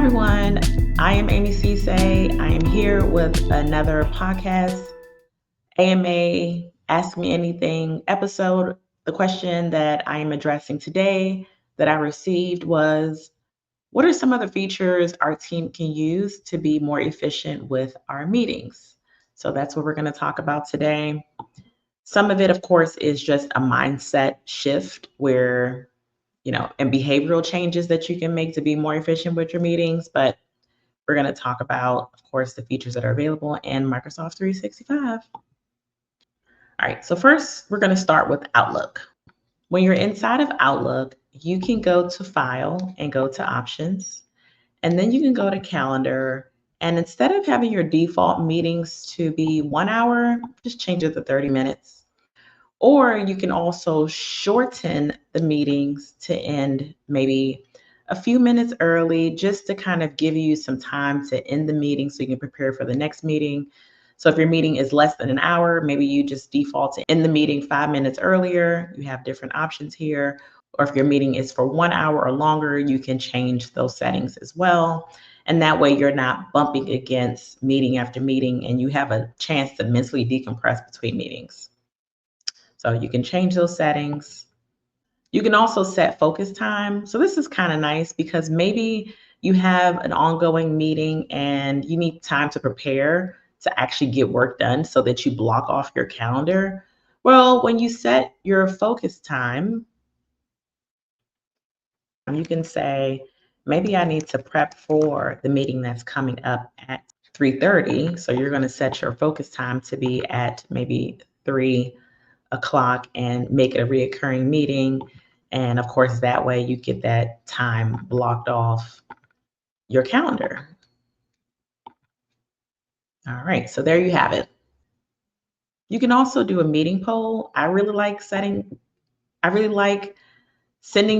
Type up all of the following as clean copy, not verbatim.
everyone. I am Amy Cisse. I am here with another podcast, AMA Ask Me Anything episode. The question that I am addressing today that I received was, what are some other features our team can use to be more efficient with our meetings? So that's what we're going to talk about today. Some of it, of course, is just a mindset shift where, and behavioral changes that you can make to be more efficient with your meetings. But we're going to talk about, of course, the features that are available in Microsoft 365. All right, so first, we're going to start with Outlook. When you're inside of Outlook, you can go to File and go to Options, and then you can go to Calendar. And instead of having your default meetings to be 1 hour, just change it to 30 minutes. Or you can also shorten the meetings to end maybe a few minutes early, just to kind of give you some time to end the meeting so you can prepare for the next meeting. So if your meeting is less than an hour, maybe you just default to end the meeting 5 minutes earlier. You have different options here. Or if your meeting is for 1 hour or longer, you can change those settings as well. And that way you're not bumping against meeting after meeting and you have a chance to mentally decompress between meetings. So you can change those settings. You can also set focus time. So this is kind of nice because maybe you have an ongoing meeting and you need time to prepare to actually get work done so that you block off your calendar. Well, when you set your focus time, you can say, maybe I need to prep for the meeting that's coming up at 3:30. So you're going to set your focus time to be at maybe 3 o'clock and make it a reoccurring meeting. And of course, that way you get that time blocked off your calendar. All right, so there you have it. You can also do a meeting poll. I really like sending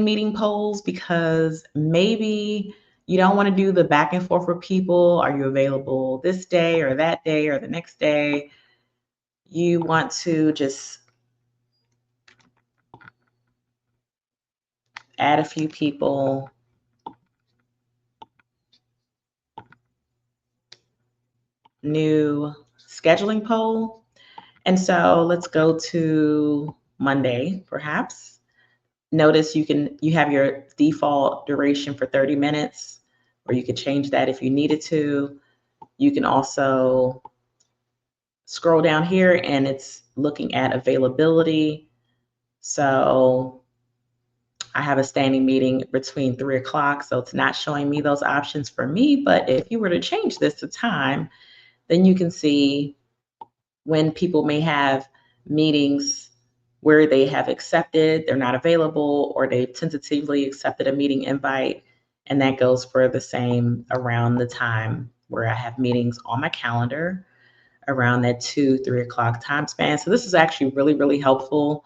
meeting polls because maybe you don't want to do the back and forth with people. Are you available this day or that day or the next day? You want to just add a few people. New scheduling poll. And so let's go to Monday, perhaps. Notice you have your default duration for 30 minutes, or you could change that if you needed to. You can also scroll down here and it's looking at availability. So I have a standing meeting between 3 o'clock, so it's not showing me those options for me. But if you were to change this to time, then you can see when people may have meetings where they have accepted, they're not available, or they tentatively accepted a meeting invite. And that goes for the same around the time where I have meetings on my calendar around that 2-3 o'clock time span. So this is actually really, really helpful.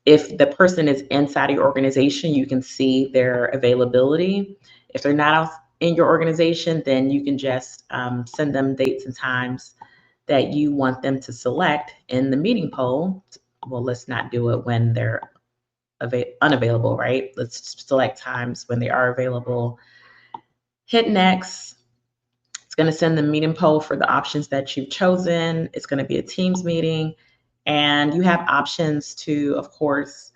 If the person is inside your organization, you can see their availability. If they're not in your organization, then you can just send them dates and times that you want them to select in the meeting poll. Well, let's not do it when they're unavailable, right? Let's select times when they are available. Hit next. It's going to send the meeting poll for the options that you've chosen. It's going to be a Teams meeting. And you have options to, of course,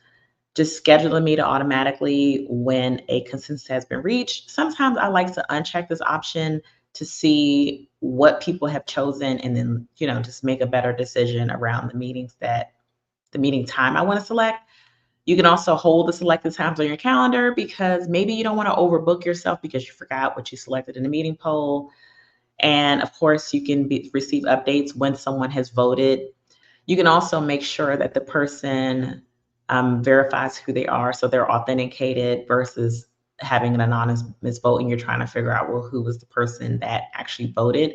just schedule a meeting automatically when a consensus has been reached. Sometimes I like to uncheck this option to see what people have chosen and then, just make a better decision around the meeting time I want to select. You can also hold the selected times on your calendar because maybe you don't want to overbook yourself because you forgot what you selected in the meeting poll. And of course, you can receive updates when someone has voted. You can also make sure that the person verifies who they are, so they're authenticated versus having an anonymous vote and you're trying to figure out, well, who was the person that actually voted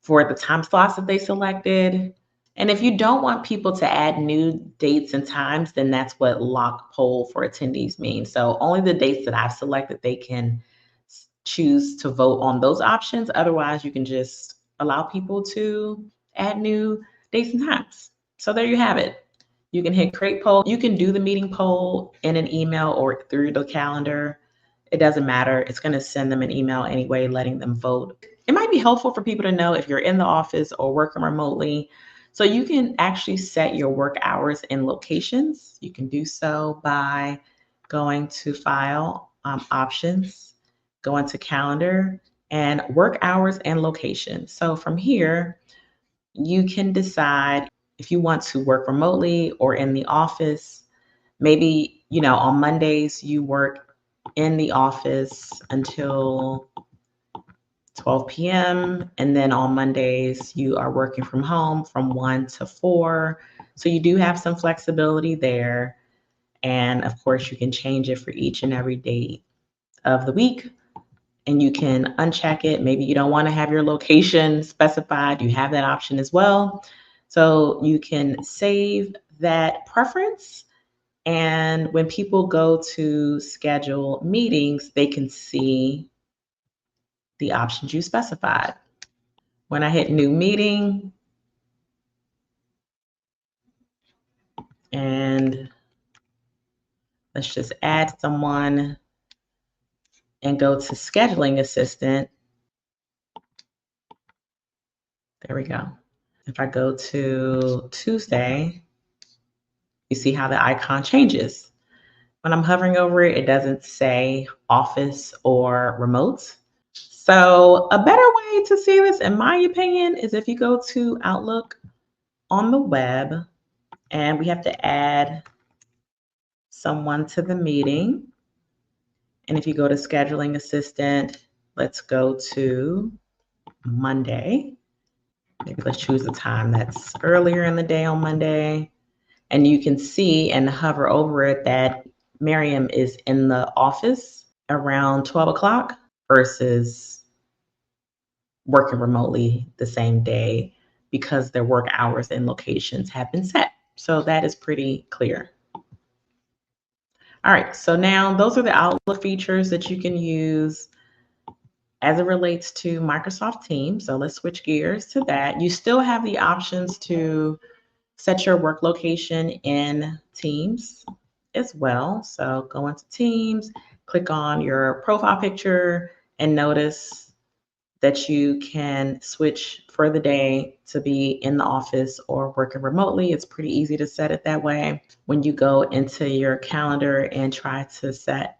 for the time slots that they selected. And if you don't want people to add new dates and times, then that's what lock poll for attendees means. So only the dates that I've selected, they can choose to vote on those options. Otherwise, you can just allow people to add new dates and times. So there you have it. You can hit create poll. You can do the meeting poll in an email or through the calendar. it doesn't matter. It's going to send them an email anyway, letting them vote. It might be helpful for people to know if you're in the office or working remotely. So you can actually set your work hours and locations. You can do so by going to File, Options, go into Calendar, and Work Hours and Location. So from here, you can decide if you want to work remotely or in the office. Maybe, on Mondays you work in the office until 12 p.m. And then on Mondays you are working from home from 1 to 4. So you do have some flexibility there. And of course, you can change it for each and every day of the week. And you can uncheck it. Maybe you don't want to have your location specified. You have that option as well. So you can save that preference. And when people go to schedule meetings, they can see the options you specified. When I hit new meeting, and let's just add someone and go to scheduling assistant. There we go. If I go to Tuesday, you see how the icon changes. When I'm hovering over it, it doesn't say office or remote. So a better way to see this, in my opinion, is if you go to Outlook on the web and we have to add someone to the meeting. And if you go to scheduling assistant, let's go to Monday. Maybe let's choose a time that's earlier in the day on Monday. And you can see and hover over it that Miriam is in the office around 12 o'clock versus working remotely the same day because their work hours and locations have been set. So that is pretty clear. All right, so now those are the Outlook features that you can use as it relates to Microsoft Teams. So let's switch gears to that. You still have the options to set your work location in Teams as well. So go into Teams, click on your profile picture, and notice that you can switch for the day to be in the office or working remotely. It's pretty easy to set it that way. When you go into your calendar and try to set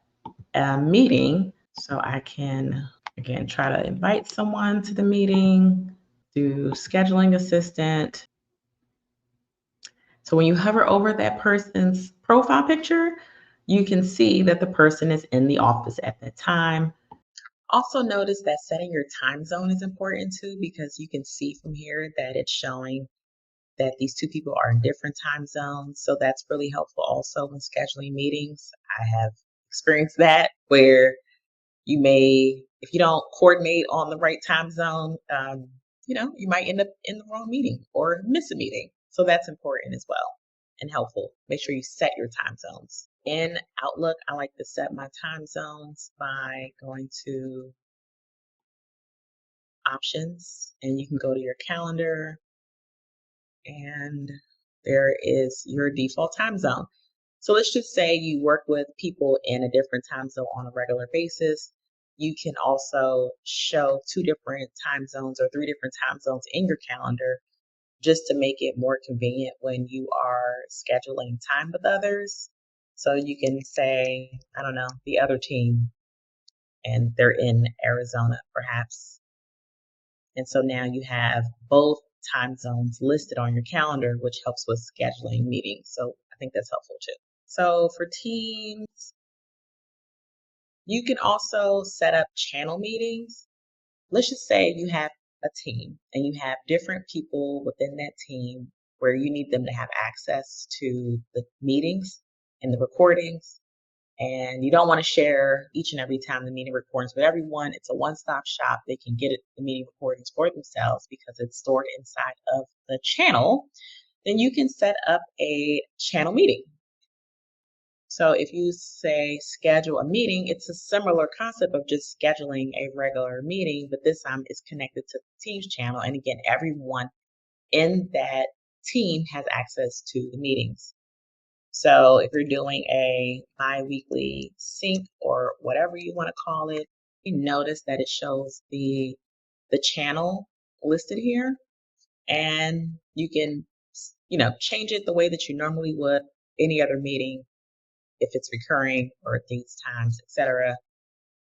a meeting, so I can, again, try to invite someone to the meeting, do scheduling assistant. So when you hover over that person's profile picture, you can see that the person is in the office at that time. Also notice that setting your time zone is important too, because you can see from here that it's showing that these two people are in different time zones. So that's really helpful also when scheduling meetings. I have experienced that where you may, if you don't coordinate on the right time zone, you might end up in the wrong meeting or miss a meeting. So that's important as well and helpful. Make sure you set your time zones. In Outlook, I like to set my time zones by going to options, and you can go to your calendar, and there is your default time zone. So let's just say you work with people in a different time zone on a regular basis. You can also show 2 different time zones or 3 different time zones in your calendar just to make it more convenient when you are scheduling time with others. So you can say, I don't know, the other team, and they're in Arizona perhaps. And so now you have both time zones listed on your calendar, which helps with scheduling meetings. So I think that's helpful too. So for Teams, you can also set up channel meetings. Let's just say you have a team and you have different people within that team where you need them to have access to the meetings and the recordings. And you don't want to share each and every time the meeting recordings with everyone. It's a one-stop shop. They can get the meeting recordings for themselves because it's stored inside of the channel. Then you can set up a channel meeting. So if you say schedule a meeting, it's a similar concept of just scheduling a regular meeting, but this time it's connected to the Teams channel. And again, everyone in that team has access to the meetings. So if you're doing a bi-weekly sync or whatever you want to call it, you notice that it shows the channel listed here, and you can, change it the way that you normally would any other meeting if it's recurring or at these times, etc.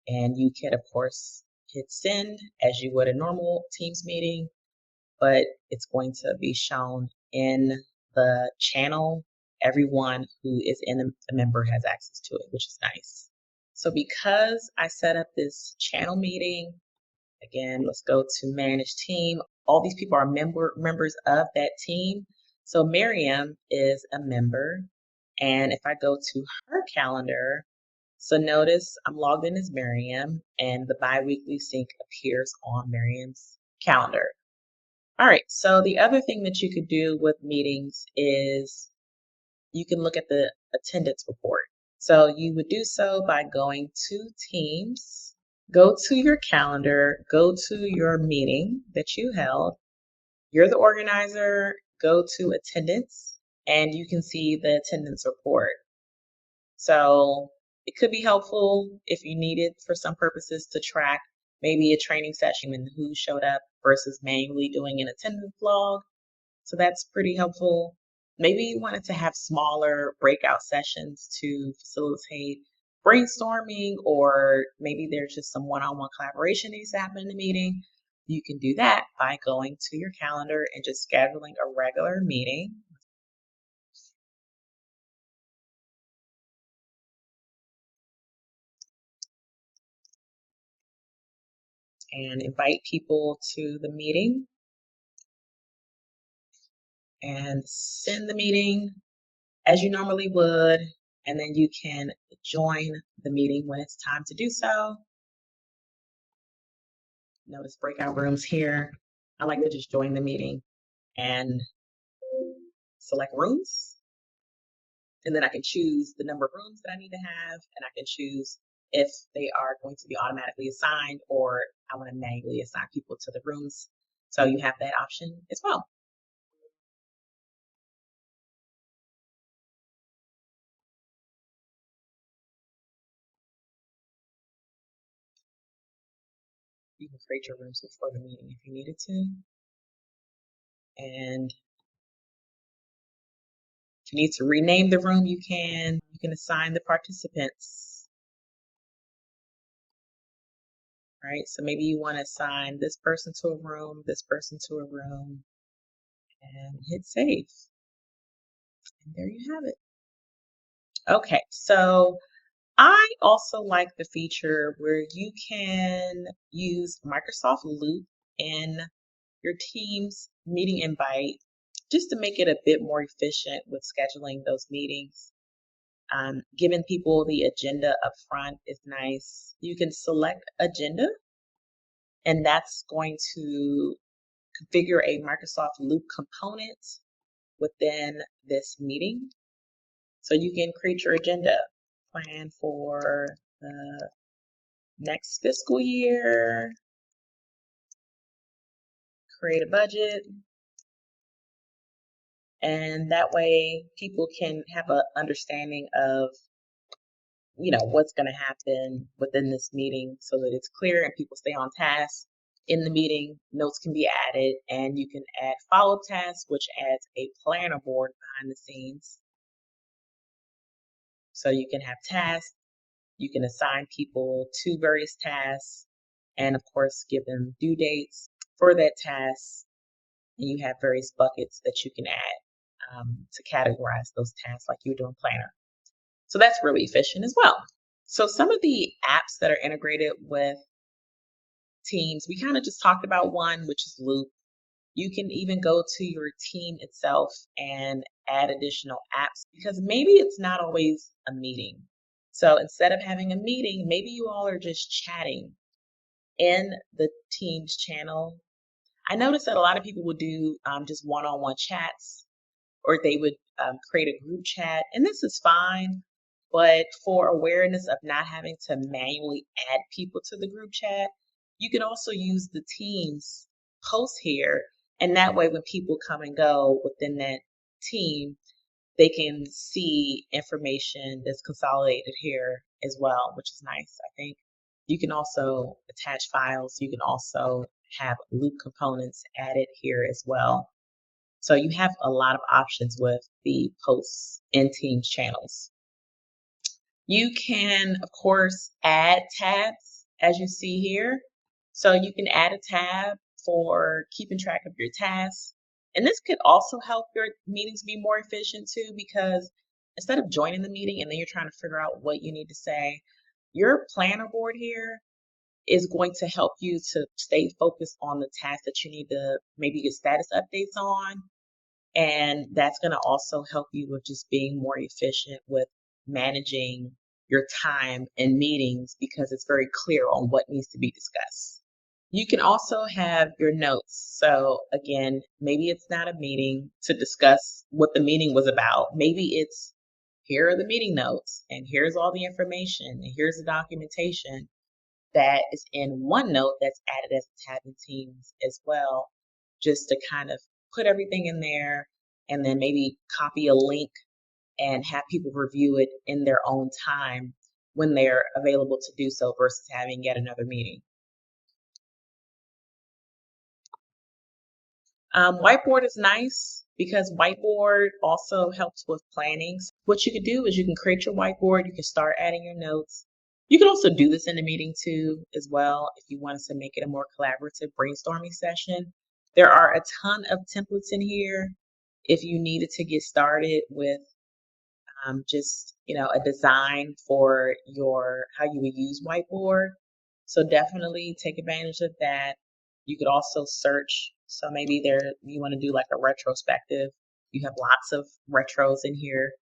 And you can, of course, hit send as you would a normal Teams meeting, but it's going to be shown in the channel. Everyone who is in a member has access to it, which is nice. So because I set up this channel meeting, again, let's go to manage team. All these people are members of that team. So Miriam is a member. And if I go to her calendar, so notice I'm logged in as Miriam and the biweekly sync appears on Miriam's calendar. All right, so the other thing that you could do with meetings is you can look at the attendance report. So you would do so by going to Teams, go to your calendar, go to your meeting that you held. You're the organizer, go to attendance, and you can see the attendance report. So it could be helpful if you need it for some purposes to track maybe a training session and who showed up versus manually doing an attendance log. So that's pretty helpful. Maybe you wanted to have smaller breakout sessions to facilitate brainstorming, or maybe there's just some one-on-one collaboration that needs to happen in the meeting. You can do that by going to your calendar and just scheduling a regular meeting. And invite people to the meeting and send the meeting as you normally would. And then you can join the meeting when it's time to do so. Notice breakout rooms here. I like to just join the meeting and select rooms. And then I can choose the number of rooms that I need to have, and I can choose if they are going to be automatically assigned or I want to manually assign people to the rooms. So you have that option as well. You can create your rooms before the meeting if you needed to. And if you need to rename the room, you can. You can assign the participants. Right? So maybe you want to assign this person to a room, this person to a room, and hit save. And there you have it. Okay, so I also like the feature where you can use Microsoft Loop in your Teams meeting invite just to make it a bit more efficient with scheduling those meetings. Giving people the agenda up front is nice. You can select agenda, and that's going to configure a Microsoft Loop component within this meeting. So you can create your agenda, plan for the next fiscal year, create a budget, and that way people can have an understanding of what's going to happen within this meeting so that it's clear and people stay on task in the meeting. Notes can be added, and you can add follow-up tasks, which adds a planner board behind the scenes. So you can have tasks, you can assign people to various tasks, and of course give them due dates for that task. And you have various buckets that you can add to categorize those tasks like you're doing planner. So that's really efficient as well. So some of the apps that are integrated with Teams, we kind of just talked about one, which is Loop. You can even go to your team itself and add additional apps because maybe it's not always a meeting. So instead of having a meeting, maybe you all are just chatting in the Teams channel. I noticed that a lot of people would do just one-on-one chats, or they would create a group chat, and this is fine. But for awareness of not having to manually add people to the group chat, you can also use the Teams post here. And that way, when people come and go within that team, they can see information that's consolidated here as well, which is nice. I think you can also attach files. You can also have loop components added here as well. So you have a lot of options with the posts in Teams channels. You can, of course, add tabs as you see here. So you can add a tab for keeping track of your tasks. And this could also help your meetings be more efficient too, because instead of joining the meeting and then you're trying to figure out what you need to say, your planner board here is going to help you to stay focused on the tasks that you need to maybe get status updates on. And that's going to also help you with just being more efficient with managing your time in meetings because it's very clear on what needs to be discussed. You can also have your notes. So again, maybe it's not a meeting to discuss what the meeting was about. Maybe it's here are the meeting notes and here's all the information and here's the documentation that is in OneNote that's added as a tab in Teams as well, just to kind of put everything in there and then maybe copy a link and have people review it in their own time when they're available to do so versus having yet another meeting. Whiteboard is nice because Whiteboard also helps with planning. What you can do is you can create your whiteboard, you can start adding your notes. You can also do this in a meeting too as well if you wanted to make it a more collaborative brainstorming session. There are a ton of templates in here if you needed to get started with just a design for your how you would use Whiteboard. So definitely take advantage of that. You could also search. So maybe you want to do like a retrospective. You have lots of retros in here,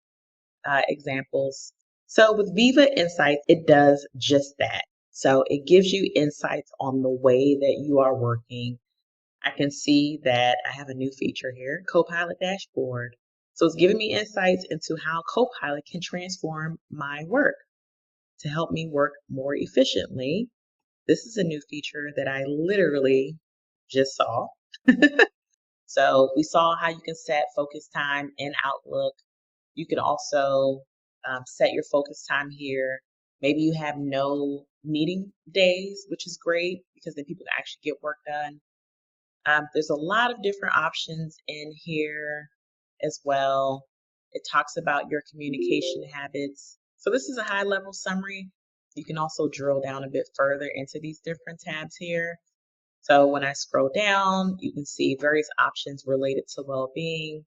examples. So with Viva Insights, it does just that. So it gives you insights on the way that you are working. I can see that I have a new feature here, Copilot Dashboard. So it's giving me insights into how Copilot can transform my work to help me work more efficiently. This is a new feature that I literally just saw. So we saw how you can set focus time in Outlook. You can also set your focus time here. Maybe you have no meeting days, which is great because then people can actually get work done. There's a lot of different options in here as well. It talks about your communication habits. So this is a high level summary. You can also drill down a bit further into these different tabs here. So when I scroll down, you can see various options related to well-being.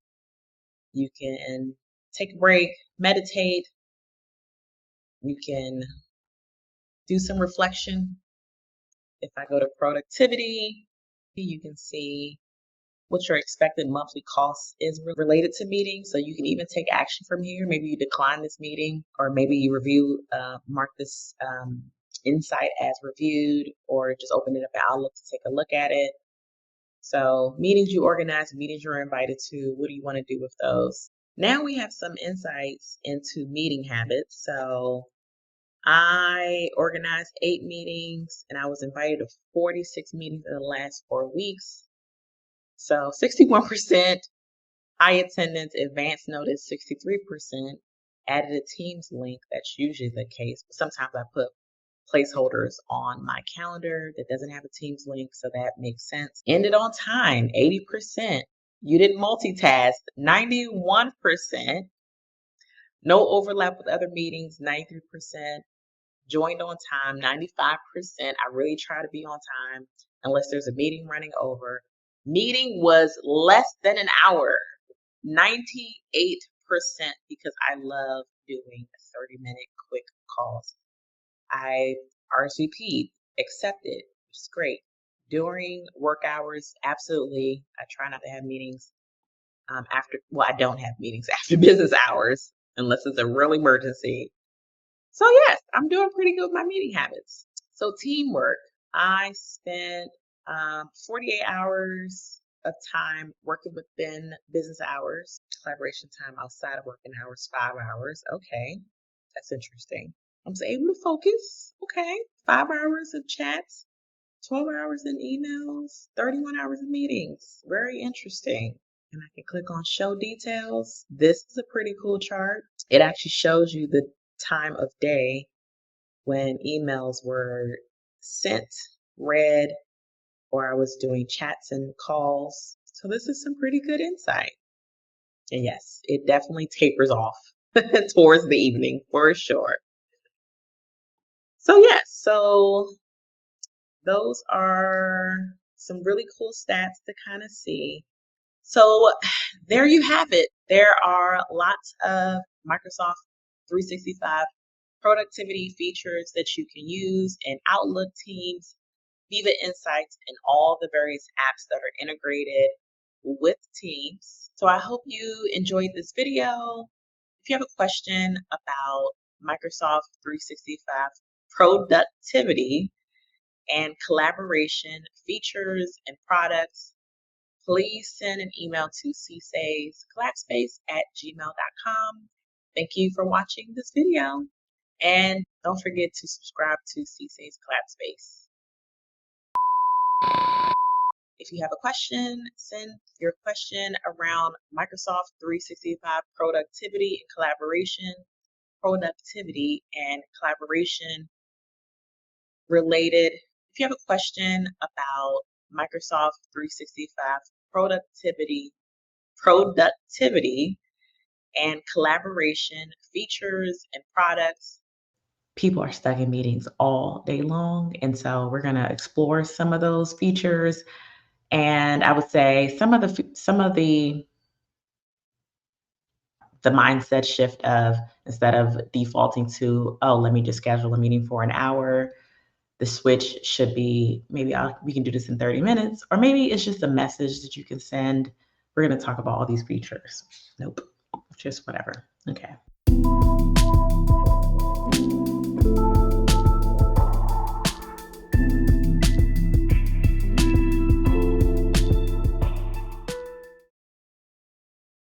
You can take a break, meditate. You can do some reflection. If I go to productivity, you can see what your expected monthly cost is related to meetings. So you can even take action from here. Maybe you decline this meeting, or maybe you mark this insight as reviewed, or just open it up at Outlook to take a look at it. So meetings you organize, meetings you're invited to, what do you want to do with those? Now we have some insights into meeting habits. So I organized 8 meetings and I was invited to 46 meetings in the last 4 weeks. So 61% high attendance, advance notice 63%, added a Teams link. That's usually the case, but sometimes I put placeholders on my calendar that doesn't have a Teams link, so that makes sense. Ended on time, 80%. You didn't multitask, 91%. No overlap with other meetings, 93%. Joined on time, 95%. I really try to be on time unless there's a meeting running over. Meeting was less than an hour, 98%, because I love doing 30-minute quick calls. I RSVP'd, accepted, which is great. During work hours, absolutely. I try not to have meetings I don't have meetings after business hours unless it's a real emergency. So yes, I'm doing pretty good with my meeting habits. So teamwork, I spent 48 hours of time working within business hours. Collaboration time outside of working hours, 5 hours. Okay, that's interesting. I was able to focus. Okay, 5 hours of chats, 12 hours in emails, 31 hours of meetings. Very interesting. and I can click on show details. This is a pretty cool chart. It actually shows you the time of day when emails were sent, read, or I was doing chats and calls. So this is some pretty good insight. And yes, it definitely tapers off towards the evening for sure. So yes, so those are some really cool stats to kind of see. So there you have it. There are lots of Microsoft 365 productivity features that you can use in Outlook, Teams, Viva Insights, and all the various apps that are integrated with Teams. So I hope you enjoyed this video. If you have a question about Microsoft 365 productivity and collaboration features and products, please send an email to csayscollabspace@gmail.com. Thank you for watching this video. And don't forget to subscribe to CSA's Collabspace. If you have a question, send your question around Microsoft 365 productivity and collaboration related. If you have a question about Microsoft 365 productivity and collaboration features and products. People are stuck in meetings all day long, and so we're going to explore some of those features. And I would say some of the mindset shift of, instead of defaulting to, oh, let me just schedule a meeting for an hour, the switch should be, maybe we can do this in 30 minutes, or maybe it's just a message that you can send. We're going to talk about all these features. Nope, just whatever. Okay.